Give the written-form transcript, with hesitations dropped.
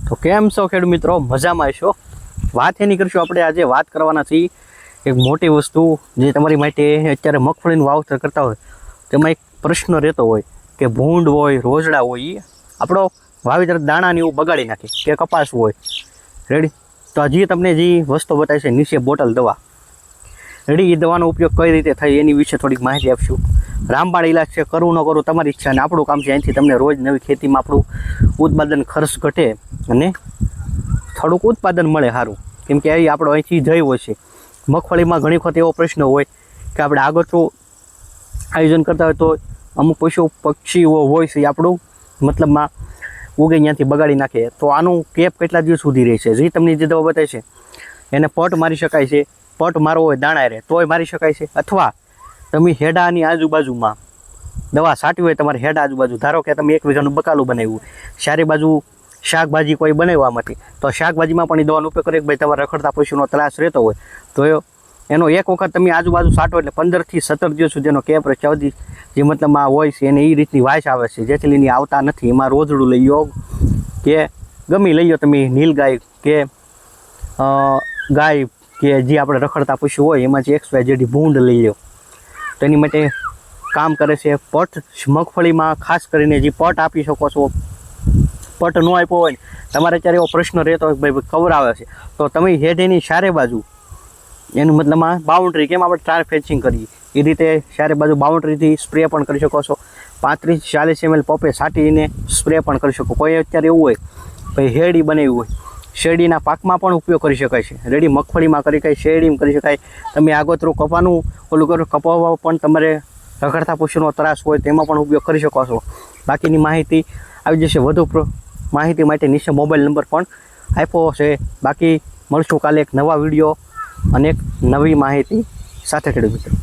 તો કેમ છો ખેડૂત મિત્રો? મજામાં છો? વાત એની કરશું આપણે આજે વાત કરવાના છીએ એક મોટી વસ્તુ જે તમારી માટે અત્યારે મગફળીનું વાવતર કરતા હોય તેમાં એક પ્રશ્ન રહેતો હોય કે ભૂંડ હોય, રોજડા હોય, એ આપણો વાવેતર દાણાને એવું બગાડી નાખે કે કપાસ હોય રેડી. તો હજી તમને જે વસ્તુ બતાવી છે નીચે બોટલ દવા રેડી, એ દવાનો ઉપયોગ કઈ રીતે થાય એની વિશે થોડીક માહિતી આપશું. રામબાણ ઇલાજ છે, કરવું ન કરવું તમારી ઈચ્છા, અને આપણું કામ છે અહીંથી તમને રોજ નવી ખેતીમાં આપણું ઉત્પાદન ખર્ચ ઘટે અને થોડુંક ઉત્પાદન મળે સારું, કેમ કે એ આપણો અહીંથી જઈ હોય છે. મગફળીમાં ઘણી વખત એવો પ્રશ્ન હોય કે આપણે આગોતરું આયોજન કરતા હોય તો અમુક પશુ પક્ષીઓ હોય છે એ આપણું મતલબમાં ઉગે ત્યાંથી બગાડી નાખે. તો આનું કેપ કેટલા દિવસ સુધી રહે છે, જે તમને જે દવા બતાવે છે એને પટ મારી શકાય છે. પટ મારવો હોય દાણા રહે તોય મારી શકાય છે, અથવા તમે હેડાની આજુબાજુમાં દવા છાંટવી હોય તમારે હેડા આજુબાજુ, ધારો કે તમે 1 વીઘાનું બકાલું બનાવ્યું, ચારે બાજુ શાકભાજી કોઈ બનાવવામાંથી, તો શાકભાજીમાં પણ એ દવાનો ઉપયોગ કરે. ભાઈ તમારે રખડતા પશુનો ત્રાસ રહેતો હોય તો એનો એક વખત તમે આજુબાજુ છાંટો એટલે 15 થી 17 દિવસ સુધીનો કેપ રહે. ચૌદી જે મતલબમાં હોય છે એને એ રીતની વાઇસ આવે છે, જેથી લઈને આવતા નથી. એમાં રોજડું લઈ લો કે ગમી લઈ લો તમે, નીલ ગાય કે ગાય કે જે આપણે રખડતા પશુ હોય એમાંથી XYZ ભૂંડ લઈ લો, તો એની માટે કામ કરે છે. પટ મગફળીમાં ખાસ કરીને જે પટ આપી શકો છો, પટ ન આપ્યો હોય તમારે અત્યારે એવો પ્રશ્ન રહેતો હોય ભાઈ કવર આવે છે, તો તમે હેડેની ચારે બાજુ એનું મતલબમાં બાઉન્ડ્રી, કેમ આપણે ટ્રાય ફેન્સિંગ કરીએ એ રીતે ચારે બાજુ બાઉન્ડ્રીથી સ્પ્રે પણ કરી શકો છો. 35-40 ml પંપે છાંટીને સ્પ્રે પણ કરી શકો. કોઈ અત્યારે એવું હોય ભાઈ શેરડી બનાવી હોય, શેરડીના પાકમાં પણ ઉપયોગ કરી શકાય છે. રેડી મગફળીમાં કરી શકાય, શેરડીમાં કરી શકાય. તમે આગોતરું કપાનું ઓલું કરો, કપાવવા પણ તમારે રખડતા પશુનો ત્રાસ હોય તેમાં પણ ઉપયોગ કરી શકો છો. બાકીની માહિતી આવી જશે. વધુ માહિતી માટે નીચે મોબાઈલ નંબર પણ આપ્યો છે. બાકી મળશું કાલે એક નવા વિડીયો અને એક નવી માહિતી સાથે ખેડૂત મિત્રો.